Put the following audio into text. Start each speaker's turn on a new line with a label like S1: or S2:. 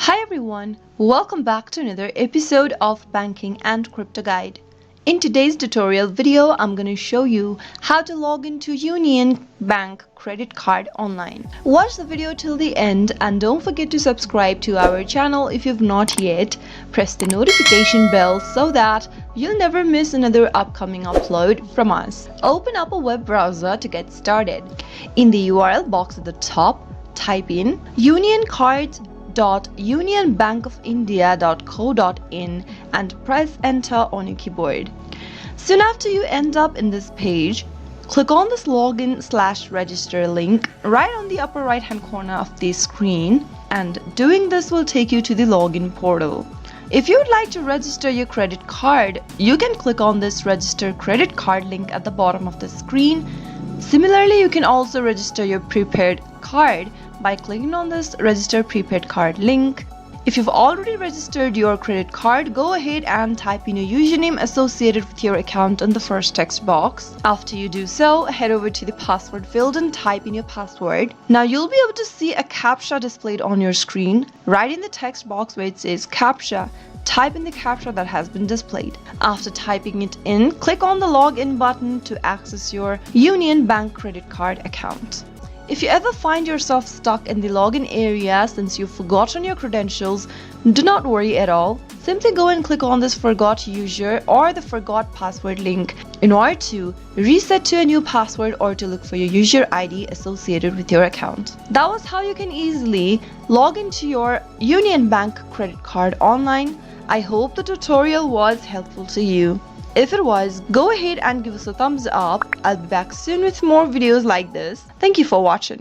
S1: Hi everyone, welcome back to another episode of Banking and Crypto Guide. In today's tutorial video, I'm going to show you how to log into Union Bank credit card online. Watch the video till the end and don't forget to subscribe to our channel if you've not yet. Press the notification bell so that you'll never miss another upcoming upload from us. Open up a web browser to get started. In the URL box at the top, type in unioncards.unionbankofindia.co.in and press enter on your keyboard. Soon after you end up in this page, click on this login/register link right on the upper right hand corner of the screen, and doing this will take you to the login portal. If you would like to register your credit card, you can click on this register credit card link at the bottom of the screen. Similarly, you can also register your prepaid card by clicking on this register prepaid card link. If you've already registered your credit card, go ahead and type in your username associated with your account in the first text box. After you do so, head over to the password field and type in your password. Now you'll be able to see a CAPTCHA displayed on your screen. Right in the text box where it says CAPTCHA, type in the CAPTCHA that has been displayed. After typing it in, click on the login button to access your Union Bank credit card account. If you ever find yourself stuck in the login area since you've forgotten your credentials, do not worry at all. Simply go and click on this forgot user or the forgot password link in order to reset to a new password or to look for your user ID associated with your account. That was how you can easily log into your Union Bank credit card online. I hope the tutorial was helpful to you. If it was, go ahead and give us a thumbs up. I'll be back soon with more videos like this. Thank you for watching.